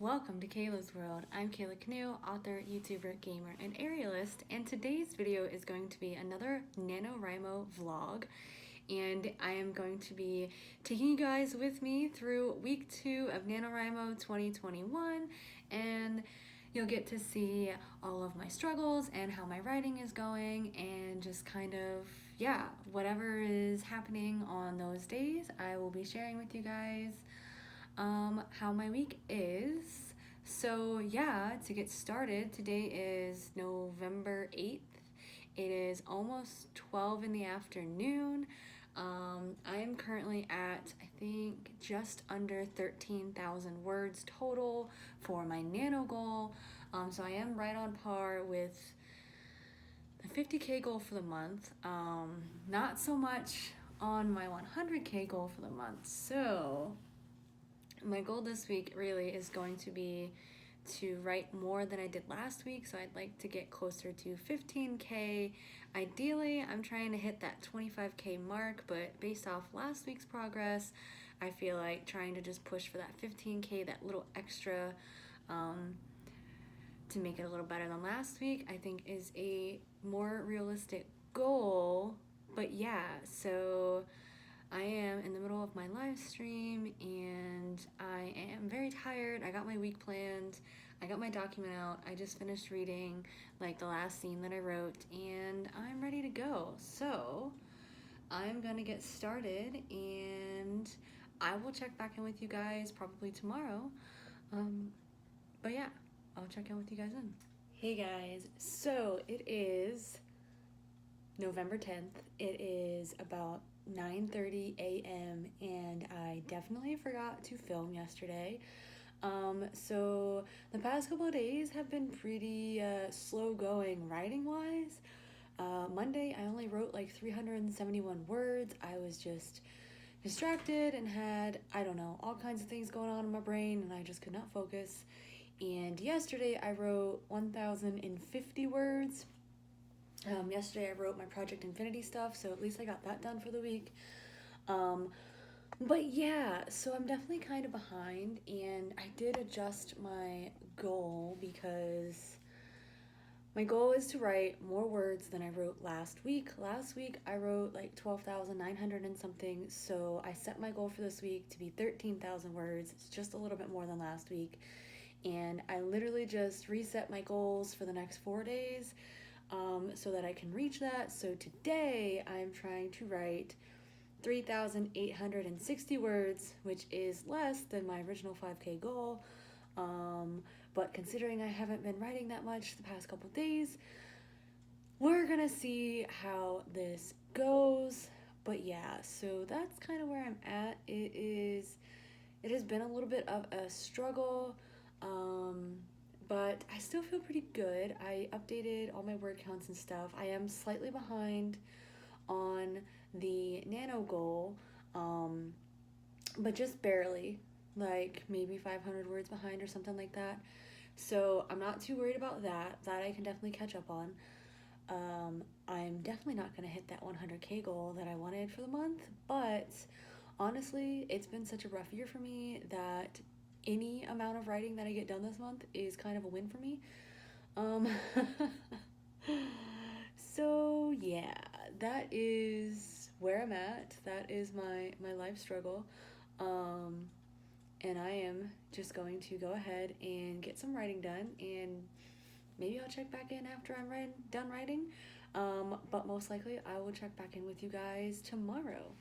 Welcome to Kayla's World. I'm Kayla Canoe, author, YouTuber, gamer, and aerialist, and today's video is going to be another NaNoWriMo vlog, and I am going to be taking you guys with me through week 2 of NaNoWriMo 2021, and you'll get to see all of my struggles and how my writing is going, and just kind of, yeah, whatever is happening on those days, I will be sharing with you guys how my week is. So yeah, to get started, today is November 8th. It is almost 12 in the afternoon. I am currently at, I think, just under 13,000 words total for my nano goal. So I am right on par with the 50K goal for the month. Not so much on my 100K goal for the month. So my goal this week really is going to be to write more than I did last week, so I'd like to get closer to 15K. Ideally, I'm trying to hit that 25K mark, but based off last week's progress, I feel like trying to just push for that 15K, that little extra, to make it a little better than last week, I think is a more realistic goal. But yeah, so I am in the middle of my live stream and I am very tired. I got my week planned. I got my document out. I just finished reading like the last scene that I wrote and I'm ready to go. So I'm gonna get started and I will check back in with you guys probably tomorrow. But yeah, I'll check in with you guys then. Hey guys, so it is November 10th. It is about 9:30 a.m. and I definitely forgot to film yesterday. So the past couple of days have been pretty slow going writing wise. Monday I only wrote like 371 words. I was just distracted and had, I don't know, all kinds of things going on in my brain and I just could not focus. And yesterday I wrote 1,050 words. Yesterday I wrote my Project Infinity stuff, so at least I got that done for the week. But yeah, so I'm definitely kind of behind, and I did adjust my goal because my goal is to write more words than I wrote last week. Last week I wrote like 12,900 and something, so I set my goal for this week to be 13,000 words. It's just a little bit more than last week, and I literally just reset my goals for the next 4 days. So that I can reach that. So today I'm trying to write 3,860 words, which is less than my original 5K goal. But considering I haven't been writing that much the past couple days, we're gonna see how this goes. But yeah, so that's kind of where I'm at. It has been a little bit of a struggle. But I still feel pretty good. I updated all my word counts and stuff. I am slightly behind on the nano goal, but just barely, like maybe 500 words behind or something like that. So I'm not too worried about that. That I can definitely catch up on. I'm definitely not gonna hit that 100K goal that I wanted for the month, but honestly, it's been such a rough year for me that any amount of writing that I get done this month is kind of a win for me. So yeah, that is where I'm at. That is my life struggle. And I am just going to go ahead and get some writing done, and maybe I'll check back in after I'm done writing. But most likely I will check back in with you guys tomorrow.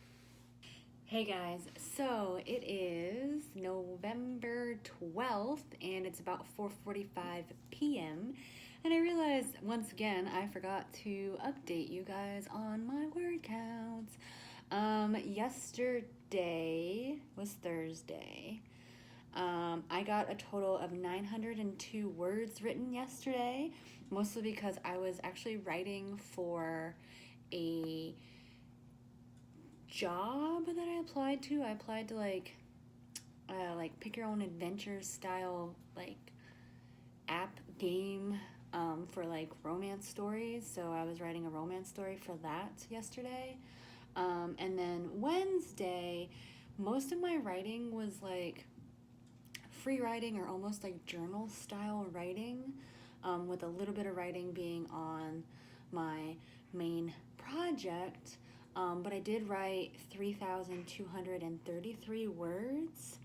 Hey guys, so it is November 12th and it's about 4:45 p.m. and I realized once again I forgot to update you guys on my word counts. Yesterday was Thursday. I got a total of 902 words written yesterday, mostly because I was actually writing for a job that I applied to. I applied to like pick your own adventure style like app game for like romance stories. So I was writing a romance story for that yesterday. And then Wednesday, most of my writing was like free writing or almost like journal style writing, with a little bit of writing being on my main project. But I did write 3,233 words.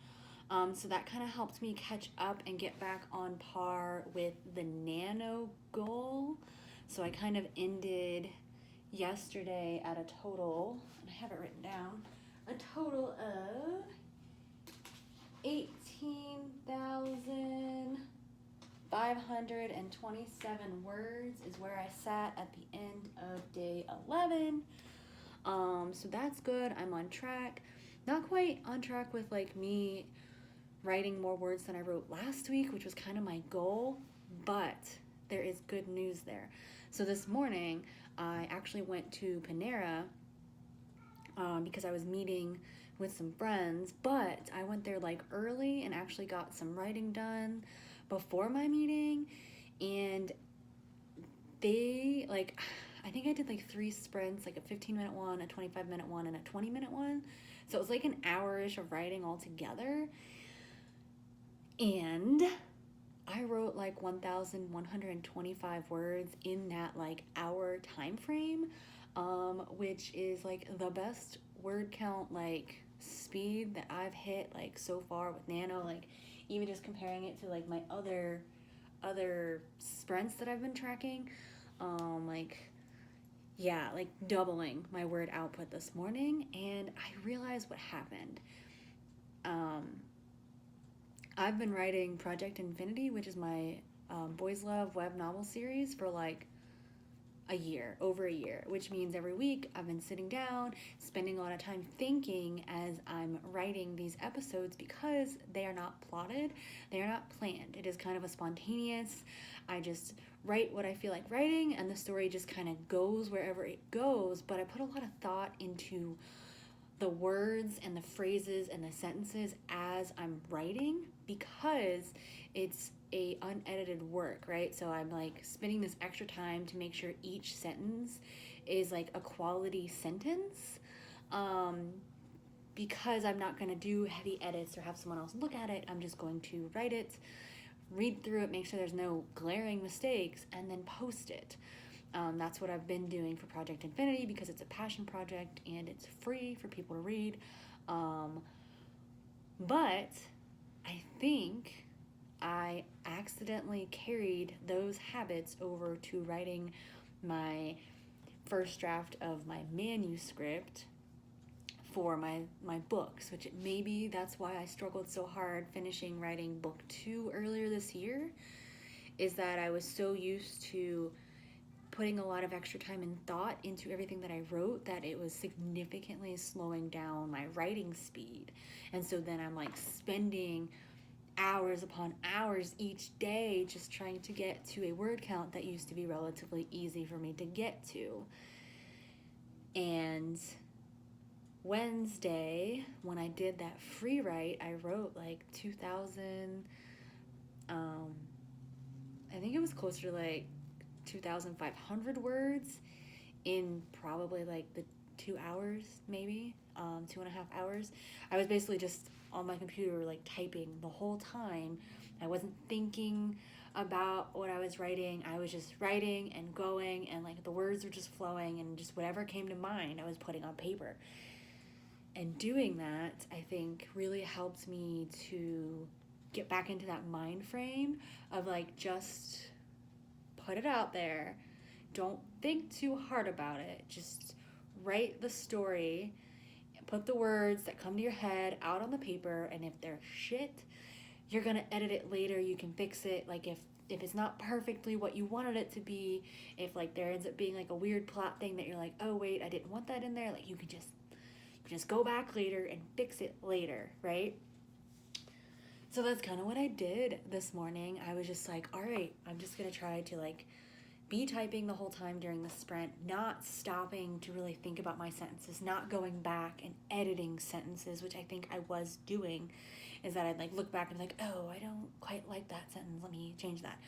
So that kind of helped me catch up and get back on par with the nano goal. So I kind of ended yesterday at a total, and I have it written down, a total of 18,527 words is where I sat at the end of day 11. So that's good. I'm on track. Not quite on track with like me writing more words than I wrote last week, which was kind of my goal, but there is good news there. So this morning, I actually went to Panera because I was meeting with some friends, but I went there like early and actually got some writing done before my meeting, and they like, I think I did like 3 sprints, like a 15-minute one, a 25-minute one, and a 20-minute one. So it was like an hour-ish of writing all together. And I wrote like 1,125 words in that like hour time frame, which is like the best word count like speed that I've hit like so far with Nano. Like even just comparing it to like my other sprints that I've been tracking, like yeah, like doubling my word output this morning. And I realized what happened. I've been writing Project Infinity, which is my Boys Love web novel series, for like over a year, which means every week I've been sitting down, spending a lot of time thinking as I'm writing these episodes, because they are not plotted, they are not planned. It is kind of a spontaneous, I just write what I feel like writing, and the story just kind of goes wherever it goes, but I put a lot of thought into the words and the phrases and the sentences as I'm writing, because it's a unedited work, right? So I'm like spending this extra time to make sure each sentence is like a quality sentence, because I'm not going to do heavy edits or have someone else look at it. I'm just going to write it, read through it, make sure there's no glaring mistakes, and then post it. That's what I've been doing for Project Infinity, because it's a passion project and it's free for people to read. But I think I accidentally carried those habits over to writing my first draft of my manuscript for my books, which maybe that's why I struggled so hard finishing writing book 2 earlier this year, is that I was so used to putting a lot of extra time and thought into everything that I wrote that it was significantly slowing down my writing speed. And so then I'm like spending hours upon hours each day just trying to get to a word count that used to be relatively easy for me to get to. And Wednesday, when I did that free write, I wrote like 2,000, I think it was closer to like 2,500 words in probably like the 2 hours, maybe 2.5 hours. I was basically just on my computer like typing the whole time. I wasn't thinking about what I was writing. I was just writing and going, and like the words were just flowing, and just whatever came to mind I was putting on paper. And doing that, I think, really helped me to get back into that mind frame of like, just put it out there. Don't think too hard about it. Just write the story, put the words that come to your head out on the paper, and if they're shit, you're gonna edit it later. You can fix it. Like if it's not perfectly what you wanted it to be, if like there ends up being like a weird plot thing that you're like, oh wait, I didn't want that in there, like you can just go back later and fix it later, right? So that's kind of what I did this morning. I was just like, all right, I'm just gonna try to like be typing the whole time during the sprint, not stopping to really think about my sentences, not going back and editing sentences, which I think I was doing, is that I'd like look back and be like, oh, I don't quite like that sentence, let me change that.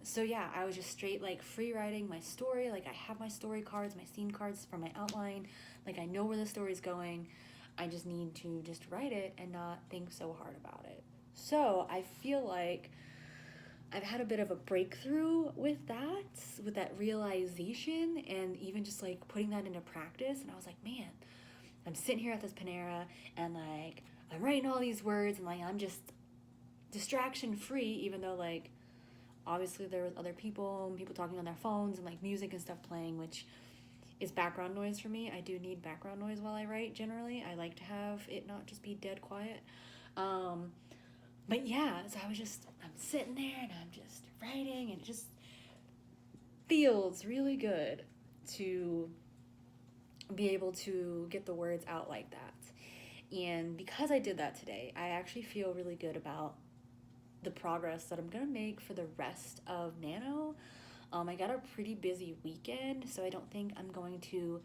So yeah, I was just straight like free writing my story. Like I have my story cards, my scene cards for my outline. Like I know where the story's going. I just need to just write it and not think so hard about it. So I feel like I've had a bit of a breakthrough with that realization, and even just like putting that into practice. And I was like, man, I'm sitting here at this Panera, and like I'm writing all these words, and like I'm just distraction free, even though like obviously there was other people and people talking on their phones and like music and stuff playing, which is background noise for me. I do need background noise while I write generally. I like to have it not just be dead quiet. Um, but yeah, so I'm sitting there and I'm just writing, and it just feels really good to be able to get the words out like that. And because I did that today, I actually feel really good about the progress that I'm gonna make for the rest of Nano. I got a pretty busy weekend, so I don't think I'm going to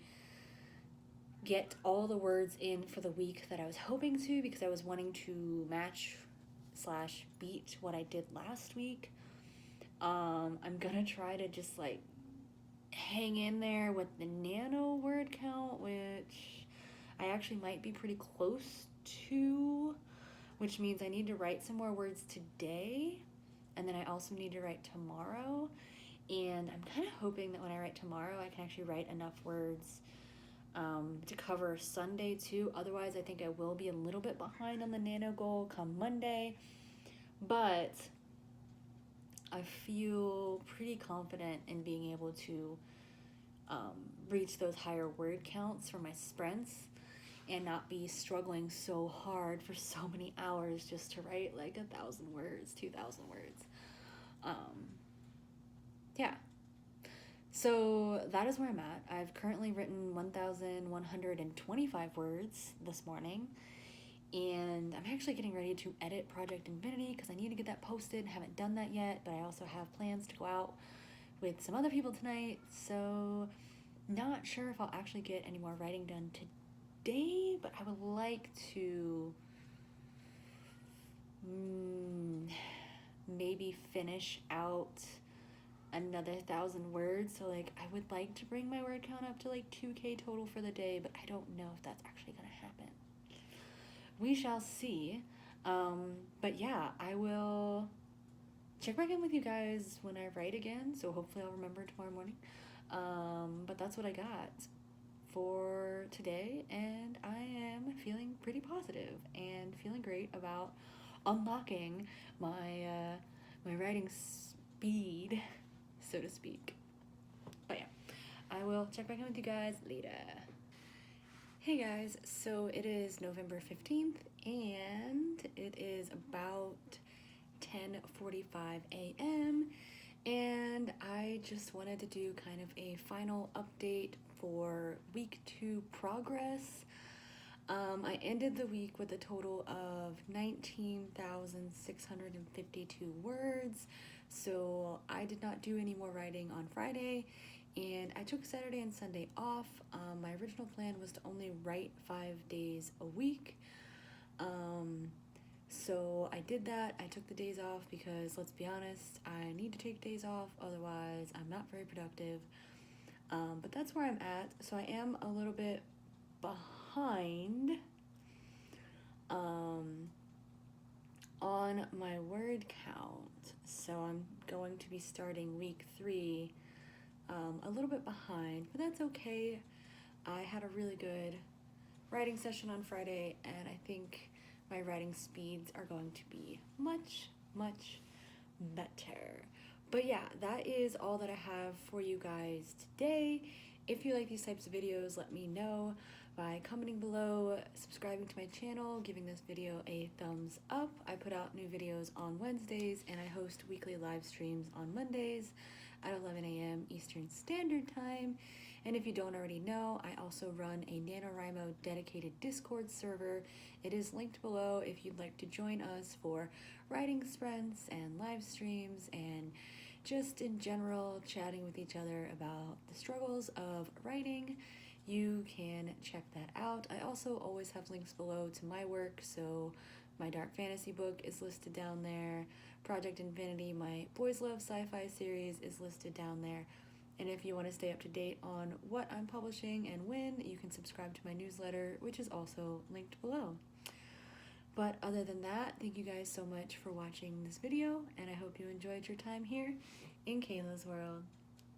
get all the words in for the week that I was hoping to, because I was wanting to match slash beat what I did last week. I'm gonna try to just like hang in there with the nano word count, which I actually might be pretty close to, which means I need to write some more words today, and then I also need to write tomorrow. And I'm kind of hoping that when I write tomorrow, I can actually write enough words to cover Sunday too. Otherwise, I think I will be a little bit behind on the nano goal come Monday. But I feel pretty confident in being able to reach those higher word counts for my sprints and not be struggling so hard for so many hours just to write like 1,000 words, 2,000 words. Yeah. So that is where I'm at. I've currently written 1,125 words this morning, and I'm actually getting ready to edit Project Infinity because I need to get that posted. Haven't done that yet, but I also have plans to go out with some other people tonight, so not sure if I'll actually get any more writing done today, but I would like to maybe finish out another 1,000 words. So like I would like to bring my word count up to like 2K total for the day, but I don't know if that's actually gonna happen. We shall see. But yeah, I will check back in with you guys when I write again, so hopefully I'll remember tomorrow morning. But that's what I got for today, and I am feeling pretty positive and feeling great about unlocking my my writing speed, so to speak. But yeah, I will check back in with you guys later. Hey guys, so it is November 15th and it is about 10:45 a.m. and I just wanted to do kind of a final update for week 2 progress. I ended the week with a total of 19,652 words, so I did not do any more writing on Friday, and I took Saturday and Sunday off. My original plan was to only write 5 days a week, so I did that. I took the days off because, let's be honest, I need to take days off, otherwise I'm not very productive. But that's where I'm at, so I am a little bit behind on my word count, so I'm going to be starting week 3 a little bit behind, but that's okay. I had a really good writing session on Friday, and I think my writing speeds are going to be much, much better. But yeah, that is all that I have for you guys today. If you like these types of videos, let me know by commenting below, subscribing to my channel, giving this video a thumbs up. I put out new videos on Wednesdays, and I host weekly live streams on Mondays at 11 a.m. Eastern Standard Time. And if you don't already know, I also run a NaNoWriMo dedicated Discord server. It is linked below if you'd like to join us for writing sprints and live streams and just in general chatting with each other about the struggles of writing. You can check that out. I also always have links below to my work, so my dark fantasy book is listed down there. Project Infinity, my Boys Love Sci-Fi series, is listed down there. And if you want to stay up to date on what I'm publishing and when, you can subscribe to my newsletter, which is also linked below. But other than that, thank you guys so much for watching this video, and I hope you enjoyed your time here in Kayla's world.